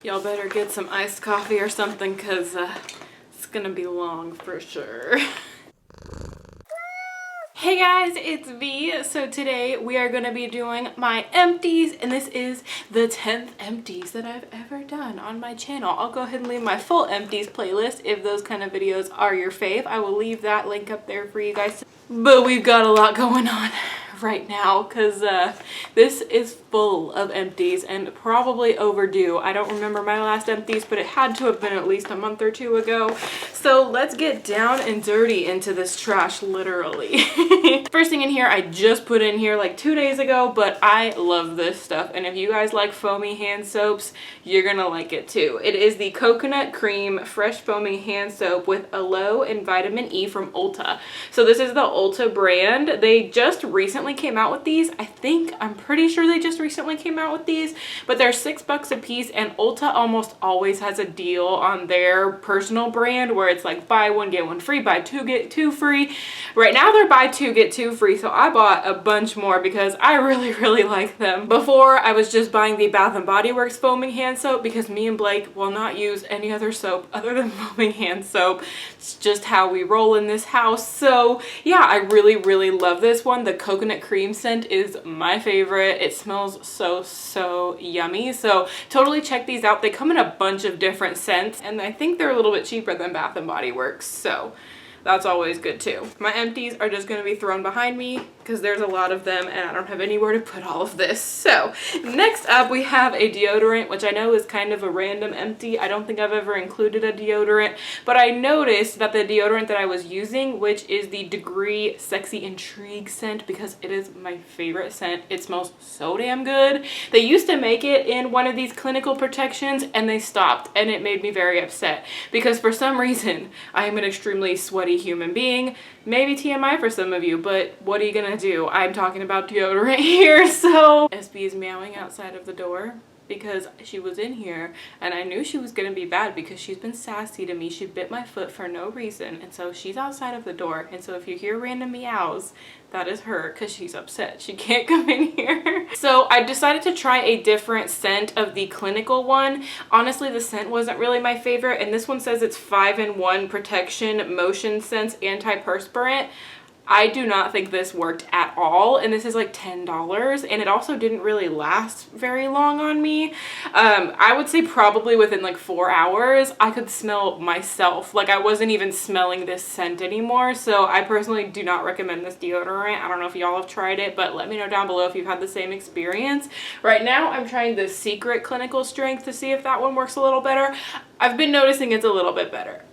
Y'all better get some iced coffee or something, because it's gonna be long for sure. Hey guys, it's V. So today we are going to be doing my empties, and this is the 10th empties that I've ever done on my channel. I'll go ahead and leave my full empties playlist if those kind of videos are your fave. I will leave that link up there for you guys. But we've got a lot going on right now because this is full of empties and probably overdue. I don't remember my last empties, but it had to have been at least a month or two ago. So let's get down and dirty into this trash, literally. First thing in here, I just put in here like 2 days ago, but I love this stuff. And if you guys like foamy hand soaps, you're gonna like it too. It is the Coconut Cream Fresh Foaming Hand Soap with Aloe and Vitamin E from Ulta. So this is the Ulta brand. They just recently came out with these. I'm pretty sure they just recently came out with these, but they're $6 a piece, and Ulta almost always has a deal on their personal brand where it's like buy one get one free, buy two get two free. Right now they're buy two get two free, so I bought a bunch more because I really like them. Before, I was just buying the Bath & Body Works foaming hand soap because me and Blake will not use any other soap other than foaming hand soap. It's just how we roll in this house. So yeah, I really love this one. The coconut cream scent is my favorite. It smells so yummy. So totally check these out. They come in a bunch of different scents, and I think they're a little bit cheaper than Bath & Body Works, so that's always good too. My empties are just going to be thrown behind me because there's a lot of them and I don't have anywhere to put all of this. So next up we have a deodorant, which I know is kind of a random empty. I don't think I've ever included a deodorant, but I noticed that the deodorant that I was using, which is the Degree Sexy Intrigue scent, because it is my favorite scent. It smells so damn good. They used to make it in one of these clinical protections and they stopped, and it made me very upset because for some reason I am an extremely sweaty human being. Maybe TMI for some of you, but what are you gonna do? I'm talking about deodorant here. So SB is meowing outside of the door because she was in here and I knew she was gonna be bad because she's been sassy to me. She bit my foot for no reason, and so she's outside of the door. And so if you hear random meows, that is her because she's upset. She can't come in here. So I decided to try a different scent of the clinical one. Honestly, the scent wasn't really my favorite, and this one says it's 5-in-1 protection, motion sense, antiperspirant. I do not think this worked at all, and this is like $10, and it also didn't really last very long on me. I would say probably within like 4 hours I could smell myself. Like I wasn't even smelling this scent anymore. So I personally do not recommend this deodorant. I don't know if y'all have tried it, but let me know down below if you've had the same experience. Right now I'm trying the Secret Clinical Strength to see if that one works a little better. I've been noticing it's a little bit better.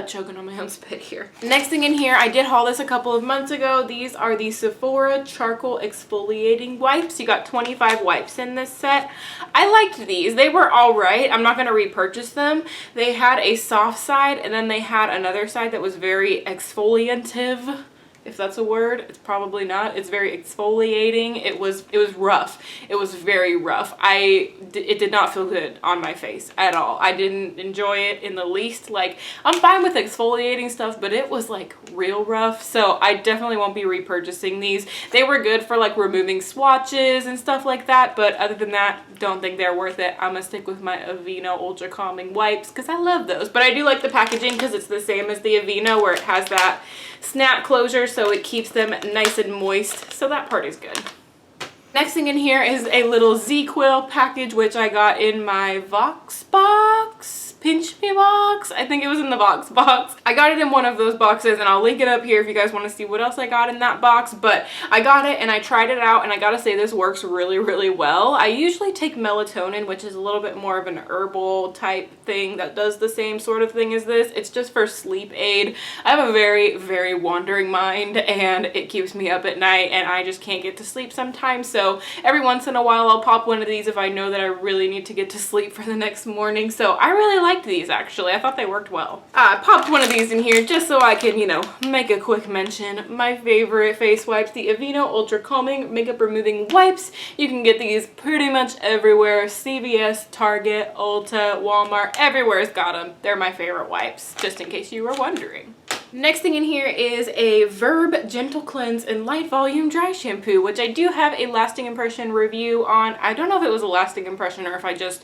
Choking on my own spit here. Next thing in here, I did haul this a couple of months ago. These are the Sephora Charcoal Exfoliating Wipes. You got 25 wipes in this set. I liked these. They were all right. I'm not going to repurchase them. They had a soft side, and then they had another side that was very exfoliative. If that's a word, it's probably not. It's very exfoliating. It was rough. It was very rough. It did not feel good on my face at all. I didn't enjoy it in the least. Like, I'm fine with exfoliating stuff, but it was like real rough. So I definitely won't be repurchasing these. They were good for like removing swatches and stuff like that, but other than that, don't think they're worth it. I'm gonna stick with my Aveeno Ultra Calming wipes because I love those. But I do like the packaging because it's the same as the Aveeno, where it has that snap closure, so it keeps them nice and moist. So that part is good. Next thing in here is a little ZzzQuil package, which I got in my Vox box. Pinch Me box. I think it was in the Vox box. I got it in one of those boxes, and I'll link it up here if you guys want to see what else I got in that box. But I got it and I tried it out, and I gotta say this works really well. I usually take melatonin, which is a little bit more of an herbal type thing that does the same sort of thing as this. It's just for sleep aid. I have a very wandering mind, and it keeps me up at night, and I just can't get to sleep sometimes. So every once in a while I'll pop one of these if I know that I really need to get to sleep for the next morning. So I really liked these, actually. I thought they worked well. I popped one of these in here just so I can, you know, make a quick mention. My favorite face wipes, the Aveeno Ultra Calming Makeup Removing Wipes. You can get these pretty much everywhere. CVS, Target, Ulta, Walmart, everywhere's got them. They're my favorite wipes, just in case you were wondering. Next thing in here is a Verb Gentle Cleanse and Light Volume Dry Shampoo, which I do have a lasting impression review on. I don't know if it was a lasting impression or if I just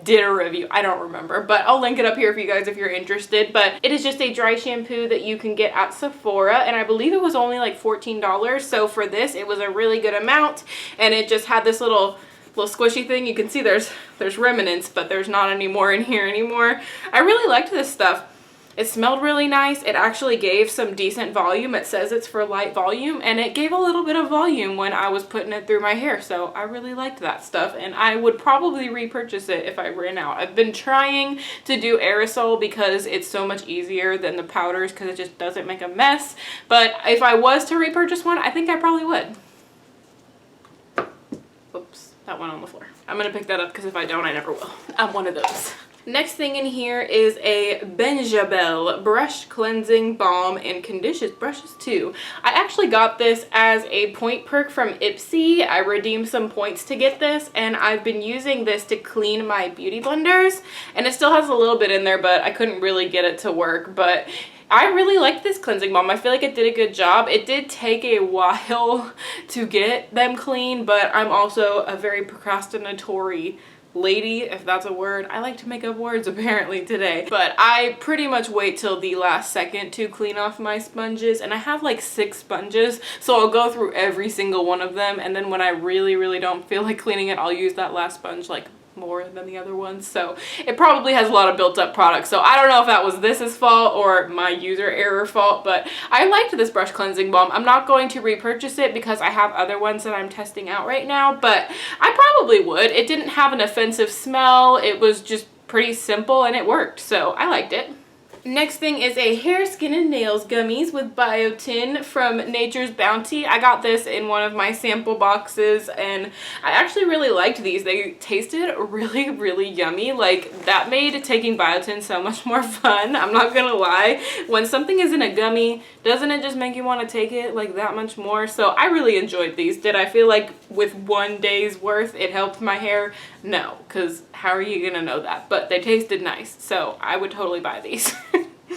did a review. I don't remember, but I'll link it up here for you guys if you're interested. But it is just a dry shampoo that you can get at Sephora, and I believe it was only like $14. So for this, it was a really good amount, and it just had this little squishy thing. You can see there's remnants, but there's not any more in here anymore. I really liked this stuff. It smelled really nice. It actually gave some decent volume. It says it's for light volume, and it gave a little bit of volume when I was putting it through my hair. So I really liked that stuff, and I would probably repurchase it if I ran out. I've been trying to do aerosol because it's so much easier than the powders because it just doesn't make a mess. But if I was to repurchase one, I think I probably would. Oops, that went on the floor. I'm gonna pick that up because if I don't, I never will. I'm one of those. Next thing in here is a Benjabel Brush Cleansing Balm and Conditions Brushes too. I actually got this as a point perk from Ipsy. I redeemed some points to get this, and I've been using this to clean my beauty blenders, and it still has a little bit in there, but I couldn't really get it to work. But I really like this cleansing balm. I feel like it did a good job. It did take a while to get them clean, but I'm also a very procrastinatory lady, if that's a word. I like to make up words apparently today, but I pretty much wait till the last second to clean off my sponges, and I have like 6 sponges, so I'll go through every single one of them, and then when I really don't feel like cleaning it, I'll use that last sponge like more than the other ones. So it probably has a lot of built up product. So I don't know if that was this's fault or my user error fault, but I liked this brush cleansing balm. I'm not going to repurchase it because I have other ones that I'm testing out right now, but I probably would. It didn't have an offensive smell. It was just pretty simple and it worked. So I liked it. Next thing is a hair, skin, and nails gummies with biotin from Nature's Bounty. I got this in one of my sample boxes, and I actually really liked these. They tasted really yummy. Like, that made taking biotin so much more fun. I'm not gonna lie. When something is in a gummy, doesn't it just make you want to take it like that much more? So I really enjoyed these. Did I feel like with one day's worth it helped my hair? No, because how are you gonna know that? But they tasted nice, so I would totally buy these.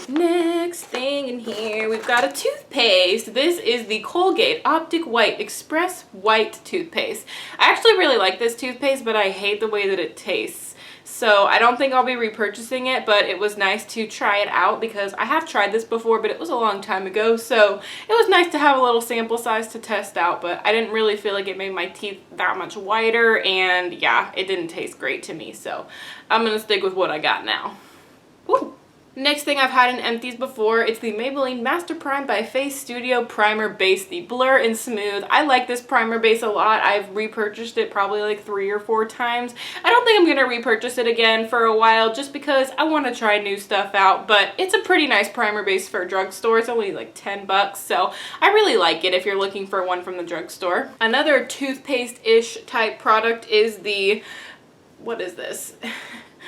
Next thing in here, we've got a toothpaste. This is the Colgate Optic White Express White Toothpaste. I actually really like this toothpaste, but I hate the way that it tastes. So I don't think I'll be repurchasing it, but it was nice to try it out because I have tried this before, but it was a long time ago. So it was nice to have a little sample size to test out, but I didn't really feel like it made my teeth that much whiter, and yeah, it didn't taste great to me. So I'm gonna stick with what I got now. Woo. Next thing I've had in Empties before, it's the Maybelline Master Prime by Face Studio Primer Base, the Blur and Smooth. I like this primer base a lot. I've repurchased it probably like 3 or 4 times. I don't think I'm going to repurchase it again for a while just because I want to try new stuff out, but it's a pretty nice primer base for a drugstore. It's only like 10 bucks, so I really like it if you're looking for one from the drugstore. Another toothpaste-ish type product is the, what is this?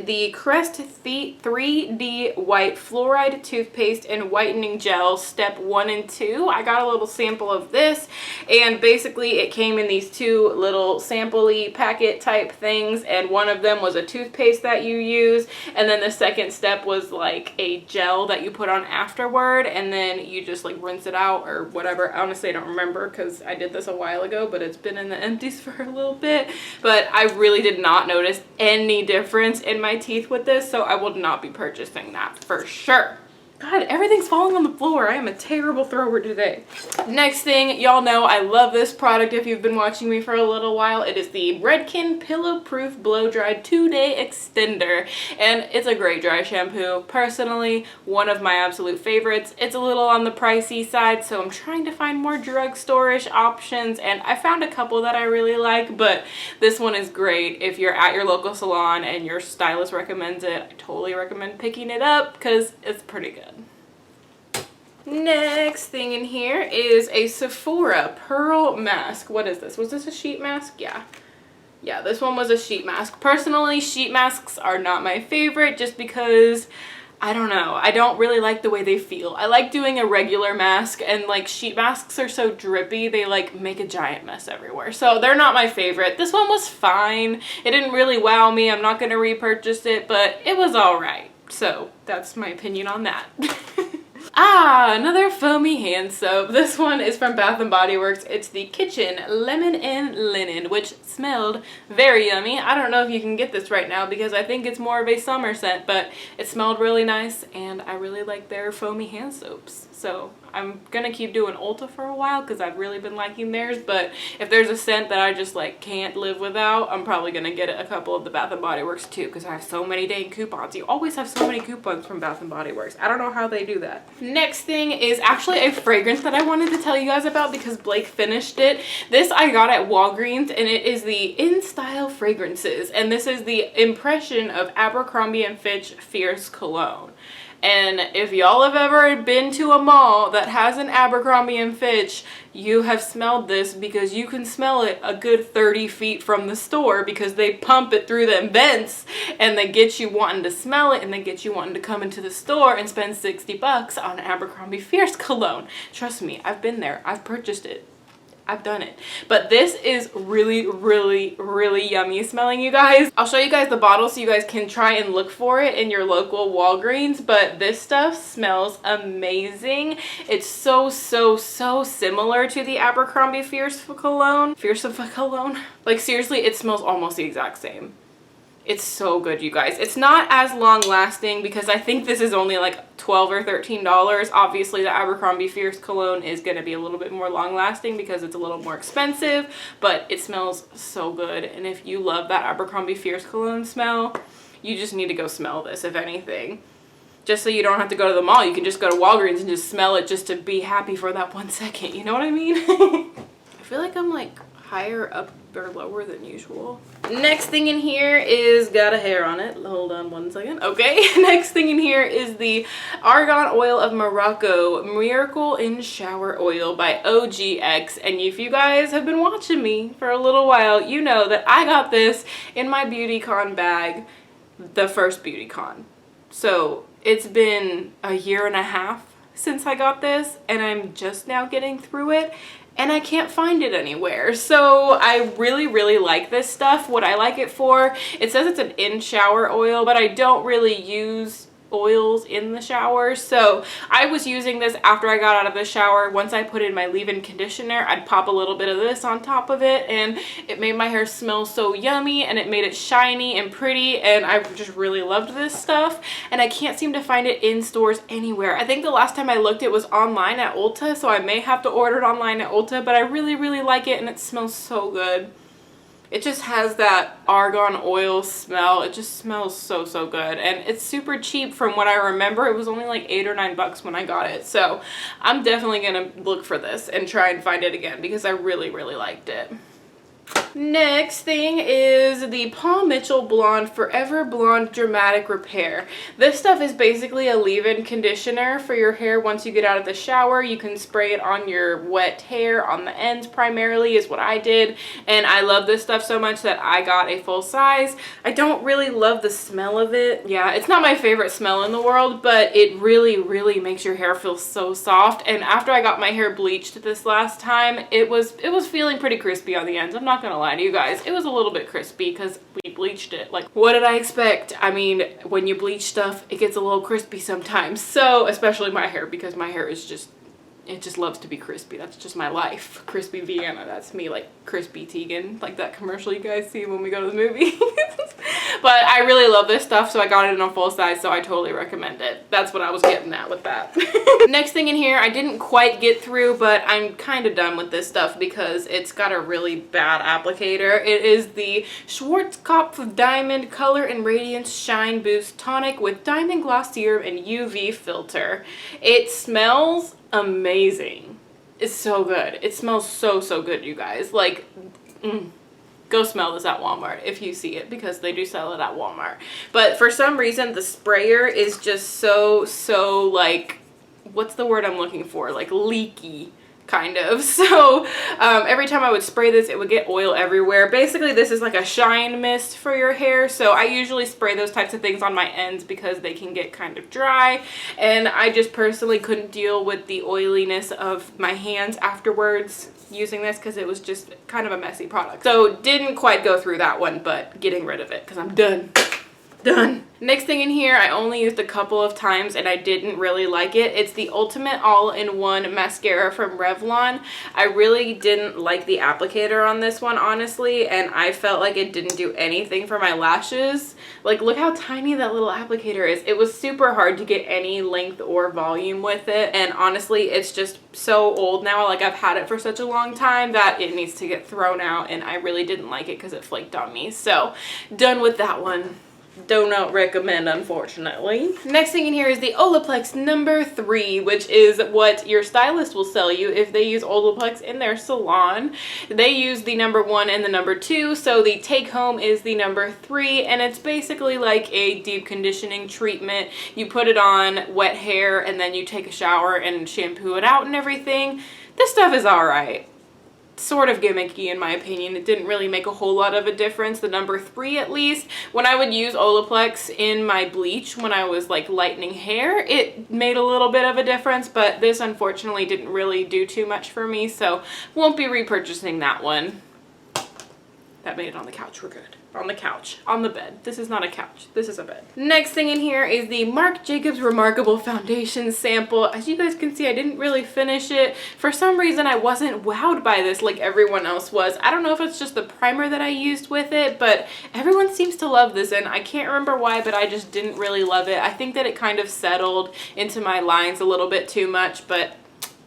The Crest 3D White Fluoride Toothpaste and Whitening Gel Step 1 and 2. I got a little sample of this, and basically it came in these 2 little sample-y packet type things, and one of them was a toothpaste that you use, and then the second step was like a gel that you put on afterward, and then you just like rinse it out or whatever. Honestly, I don't remember because I did this a while ago, but it's been in the Empties for a little bit. But I really did not notice any difference in my teeth with this, so I will not be purchasing that for sure. God, everything's falling on the floor. I am a terrible thrower today. Next thing, y'all know I love this product if you've been watching me for a little while. It is the Redken Pillow Proof Blow Dry 2-Day Extender, and it's a great dry shampoo. Personally, one of my absolute favorites. It's a little on the pricey side, so I'm trying to find more drugstore-ish options, and I found a couple that I really like, but this one is great. If you're at your local salon and your stylist recommends it, I totally recommend picking it up because it's pretty good. Next thing in here is a Sephora Pearl Mask. What is this? Was this a sheet mask? Yeah. Yeah, this one was a sheet mask. Personally, sheet masks are not my favorite just because, I don't know, I don't really like the way they feel. I like doing a regular mask, and like sheet masks are so drippy, they like make a giant mess everywhere. So they're not my favorite. This one was fine. It didn't really wow me. I'm not going to repurchase it, but it was all right. So that's my opinion on that. Another foamy hand soap. This one is from Bath & Body Works. It's the Kitchen Lemon and Linen, which smelled very yummy. I don't know if you can get this right now because I think it's more of a summer scent, but it smelled really nice and I really like their foamy hand soaps. So I'm gonna keep doing Ulta for a while because I've really been liking theirs, but if there's a scent that I just like can't live without, I'm probably gonna get a couple of the Bath & Body Works too because I have so many dang coupons. You always have so many coupons from Bath & Body Works. I don't know how they do that. Next thing is actually a fragrance that I wanted to tell you guys about because Blake finished it. This I got at Walgreens and it is the In Style Fragrances, and this is the impression of Abercrombie & Fitch Fierce Cologne. And if y'all have ever been to a mall that has an Abercrombie & Fitch, you have smelled this because you can smell it a good 30 feet from the store because they pump it through them vents and they get you wanting to smell it and they get you wanting to come into the store and spend 60 bucks on Abercrombie Fierce Cologne. Trust me, I've been there. I've purchased it. I've done it. But this is really, really, really yummy smelling, you guys. I'll show you guys the bottle so you guys can try and look for it in your local Walgreens, but this stuff smells amazing. It's so similar to the Abercrombie Fierce Cologne. Like seriously, it smells almost the exact same. It's so good, you guys. It's not as long lasting because I think this is only like $12 or $13. Obviously, the Abercrombie Fierce Cologne is going to be a little bit more long lasting because it's a little more expensive, but it smells so good. And if you love that Abercrombie Fierce Cologne smell, you just need to go smell this, if anything. Just so you don't have to go to the mall, you can just go to Walgreens and just smell it just to be happy for that 1 second. You know what I mean? I feel like I'm like higher up or lower than usual. Next thing in here is got a hair on it. Hold on 1 second. Okay. Next thing in here is the Argan Oil of Morocco Miracle in Shower Oil by OGX. And if you guys have been watching me for a little while, you know that I got this in my BeautyCon bag, the first BeautyCon. So it's been a year and a half since I got this and I'm just now getting through it. And I can't find it anywhere. So I really like this stuff. What I like it for, it says it's an in-shower oil, but I don't really use oils in the shower. So I was using this after I got out of the shower. Once I put in my leave-in conditioner, I'd pop a little bit of this on top of it and it made my hair smell so yummy and it made it shiny and pretty, and I just really loved this stuff. And I can't seem to find it in stores anywhere. I think the last time I looked it was online at Ulta, so I may have to order it online at Ulta, but I really like it and it smells so good. It just has that argan oil smell. It just smells so good. And it's super cheap from what I remember. It was only like $8 or $9 when I got it. So I'm definitely going to look for this and try and find it again because I really liked it. Next thing is the Paul Mitchell Blonde Forever Blonde Dramatic Repair. This stuff is basically a leave-in conditioner for your hair once you get out of the shower. You can spray it on your wet hair, on the ends primarily is what I did. And I love this stuff so much that I got a full size. I don't really love the smell of it. Yeah, it's not my favorite smell in the world, but it really makes your hair feel so soft. And after I got my hair bleached this last time, it was feeling pretty crispy on the ends. I'm not gonna lie to you guys, it was a little bit crispy because we bleached it. Like, what did I expect? I mean, when you bleach stuff, it gets a little crispy sometimes. So, especially my hair, because my hair is just, it just loves to be crispy. That's just my life. Crispy Vianna, that's me, like crispy Tegan, like that commercial you guys see when we go to the movies. But I really love this stuff, so I got it in a full size, so I totally recommend it. That's what I was getting at with that. Next thing in here, I didn't quite get through, but I'm kind of done with this stuff because it's got a really bad applicator. It is the Schwarzkopf Diamond Color and Radiance Shine Boost Tonic with Diamond Gloss Serum and UV Filter. It smells amazing. It's so good. It smells so good, you guys. Like, go smell this at Walmart if you see it, because they do sell it at Walmart. But for some reason, the sprayer is just so like, what's the word I'm looking for? Like leaky, kind of. So every time I would spray this, it would get oil everywhere. Basically, this is like a shine mist for your hair. So I usually spray those types of things on my ends because they can get kind of dry. And I just personally couldn't deal with the oiliness of my hands afterwards using this because it was just kind of a messy product. So didn't quite go through that one, but getting rid of it because I'm done. Done. Next thing in here, I only used a couple of times and I didn't really like it. It's the Ultimate All-in-One Mascara from Revlon. I really didn't like the applicator on this one, honestly, and I felt like it didn't do anything for my lashes. Like, look how tiny that little applicator is. It was super hard to get any length or volume with it, and honestly, it's just so old now. Like, I've had it for such a long time that it needs to get thrown out, and I really didn't like it because it flaked on me. So, done with that one. Do not recommend, unfortunately. Next thing in here is the Olaplex number 3, which is what your stylist will sell you if they use Olaplex in their salon. They use the number 1 and the number 2, so the take home is the number 3, and it's basically like a deep conditioning treatment. You put it on wet hair and then you take a shower and shampoo it out and everything. This stuff is alright. Sort of gimmicky in my opinion. It didn't really make a whole lot of a difference. The number 3 at least. When I would use Olaplex in my bleach when I was like lightening hair, it made a little bit of a difference, but this unfortunately didn't really do too much for me, so won't be repurchasing that one. That made it on the couch. We're good. On the couch. On the bed. This is not a couch. This is a bed. Next thing in here is the Marc Jacobs Remarkable Foundation sample. As you guys can see, I didn't really finish it. For some reason, I wasn't wowed by this like everyone else was. I don't know if it's just the primer that I used with it, but everyone seems to love this, and I can't remember why, but I just didn't really love it. I think that it kind of settled into my lines a little bit too much, but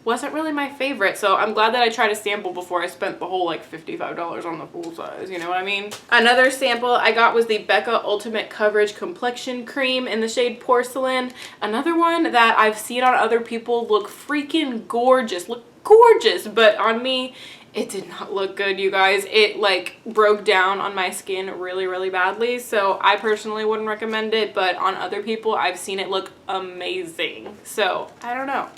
wasn't really my favorite, so I'm glad that I tried a sample before I spent the whole like $55 on the full size, you know what I mean? Another sample I got was the Becca Ultimate Coverage Complexion Cream in the shade Porcelain. Another one that I've seen on other people look freaking gorgeous, but on me, it did not look good, you guys. It like broke down on my skin really, really badly, so I personally wouldn't recommend it, but on other people, I've seen it look amazing, so I don't know.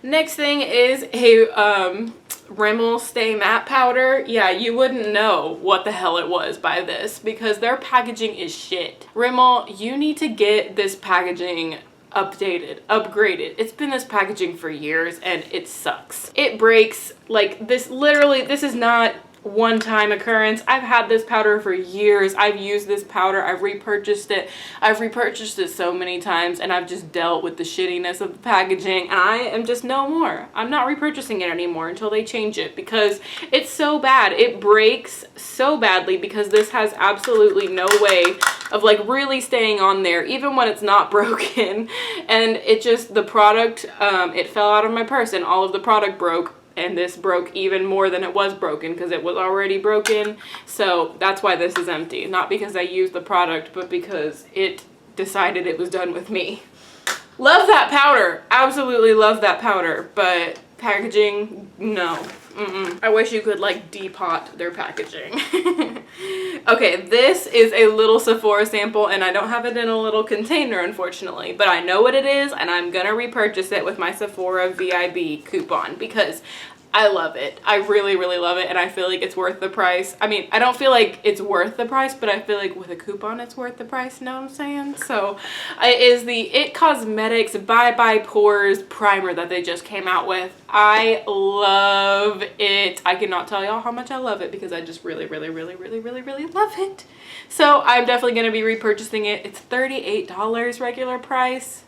Next thing is a Rimmel Stay Matte Powder. Yeah, you wouldn't know what the hell it was by this because their packaging is shit. Rimmel, you need to get this packaging updated, upgraded. It's been this packaging for years and it sucks. It breaks like this. Literally, this is not one-time occurrence. I've had this powder for years. I've used this powder. I've repurchased it. I've repurchased it so many times, and I've just dealt with the shittiness of the packaging, and I am just no more. I'm not repurchasing it anymore until they change it because it's so bad. It breaks so badly because this has absolutely no way of like really staying on there even when it's not broken, and it just, the product, it fell out of my purse and all of the product broke. And this broke even more than it was broken because it was already broken. So that's why this is empty. Not because I used the product, but because it decided it was done with me. Love that powder. Absolutely love that powder. But packaging, no. I wish you could like depot their packaging. Okay, this is a little Sephora sample and I don't have it in a little container unfortunately, but I know what it is and I'm gonna repurchase it with my Sephora VIB coupon because I love it. I really, really love it and I feel like it's worth the price. I mean, I don't feel like it's worth the price, but I feel like with a coupon it's worth the price, you know what I'm saying? So it is the It Cosmetics Bye Bye Pores primer that they just came out with. I love it. I cannot tell y'all how much I love it because I just really, really, really, really, really, really love it. So I'm definitely going to be repurchasing it. It's $38 regular price.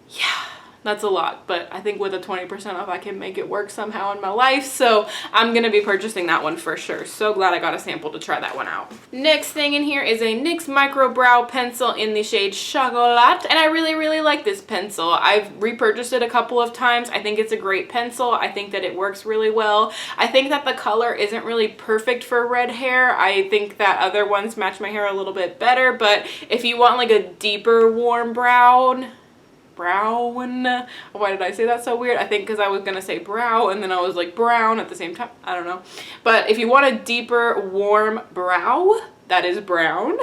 Yeah. That's a lot, but I think with a 20% off, I can make it work somehow in my life. So I'm going to be purchasing that one for sure. So glad I got a sample to try that one out. Next thing in here is a NYX Micro Brow Pencil in the shade Chocolat. And I really, really like this pencil. I've repurchased it a couple of times. I think it's a great pencil. I think that it works really well. I think that the color isn't really perfect for red hair. I think that other ones match my hair a little bit better. But if you want like a deeper warm brown, why did I say that so weird? I think because I was gonna say brow and then I was like brown at the same time. I don't know, but if you want a deeper warm brow that is brown,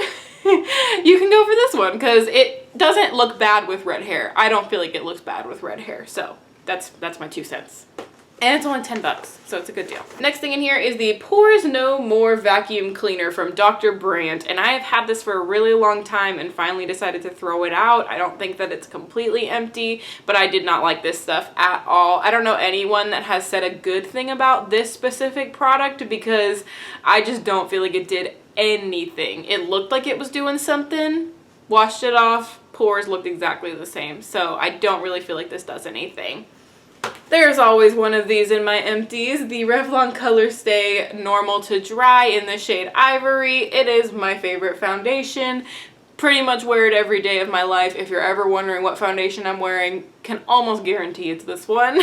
you can go for this one because it doesn't look bad with red hair. I don't feel like it looks bad with red hair, so that's my 2 cents. And it's only $10, so it's a good deal. Next thing in here is the Pores No More Vacuum Cleaner from Dr. Brandt. And I have had this for a really long time and finally decided to throw it out. I don't think that it's completely empty, but I did not like this stuff at all. I don't know anyone that has said a good thing about this specific product because I just don't feel like it did anything. It looked like it was doing something, washed it off, pores looked exactly the same. So I don't really feel like this does anything. There's always one of these in my empties, the Revlon Color Stay Normal to Dry in the shade Ivory. It is my favorite foundation. Pretty much wear it every day of my life. If you're ever wondering what foundation I'm wearing, can almost guarantee it's this one.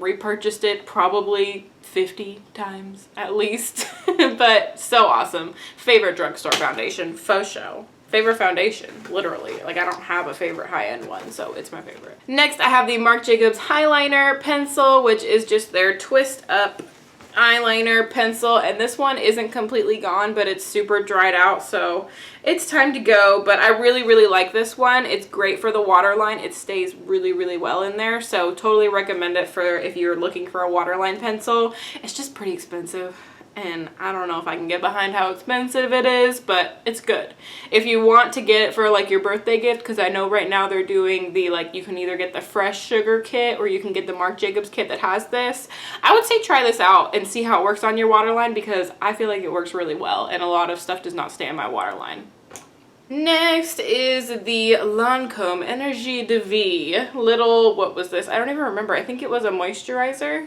Repurchased it probably 50 times at least, but so awesome. Favorite drugstore foundation, faux show. Favorite foundation, literally. Like, I don't have a favorite high-end one, so it's my favorite. Next, I have the Marc Jacobs Highliner Pencil, which is just their twist up eyeliner pencil, and this one isn't completely gone, but it's super dried out, so it's time to go. But I really like this one. It's great for the waterline. It stays really well in there, so totally recommend it for if you're looking for a waterline pencil. It's just pretty expensive, and I don't know if I can get behind how expensive it is, but it's good. If you want to get it for like your birthday gift, because I know right now they're doing the, like, you can either get the fresh sugar kit or you can get the Marc Jacobs kit that has this. I would say try this out and see how it works on your waterline, because I feel like it works really well, and a lot of stuff does not stay on my waterline. Next is the Lancome Energy de Vie little, what was this? I don't even remember. I think it was a moisturizer.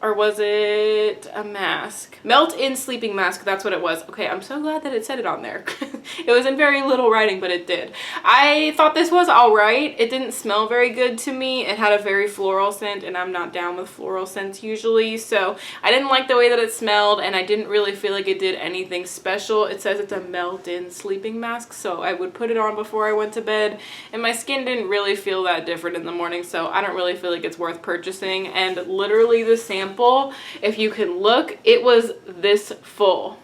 Or was it a mask? Melt-in sleeping mask, that's what it was. Okay, I'm so glad that it said it on there. It was in very little writing, but it did. I thought this was alright. It didn't smell very good to me. It had a very floral scent, and I'm not down with floral scents usually, so I didn't like the way that it smelled, and I didn't really feel like it did anything special. It says it's a melt-in sleeping mask, so I would put it on before I went to bed, and my skin didn't really feel that different in the morning, so I don't really feel like it's worth purchasing. And literally the sample, if you can look, it was this full.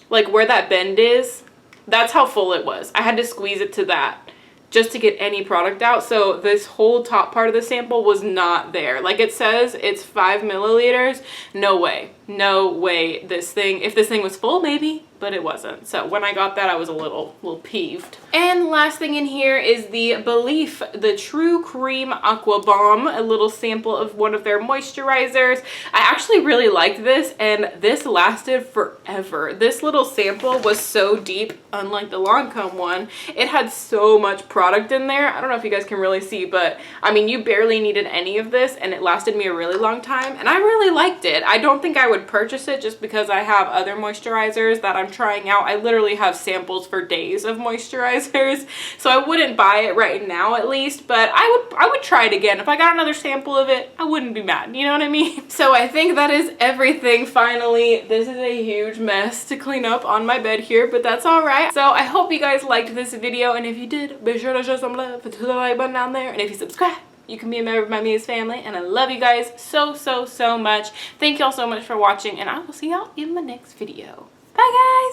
Like where that bend is, that's how full it was. I had to squeeze it to that just to get any product out. So this whole top part of the sample was not there. Like it says it's 5 milliliters. No way. No way this thing, if this thing was full maybe, but it wasn't. So when I got that, I was a little peeved. And last thing in here is the Belief, the True Cream Aqua Bomb, a little sample of one of their moisturizers. I actually really liked this, and this lasted forever. This little sample was so deep, unlike the Lancome one. It had so much product in there. I don't know if you guys can really see, but I mean, you barely needed any of this, and it lasted me a really long time, and I really liked it. I don't think I would purchase it just because I have other moisturizers that I'm trying out. I literally have samples for days of moisturizers, so I wouldn't buy it right now at least, but I would try it again. If I got another sample of it, I wouldn't be mad, you know what I mean? So I think that is everything finally. This is a huge mess to clean up on my bed here, but that's all right. So I hope you guys liked this video, and if you did, be sure to show some love to the like button down there, and if you subscribe, you can be a member of my Muse family, and I love you guys so much. Thank y'all so much for watching, and I will see y'all in my next video. Bye guys!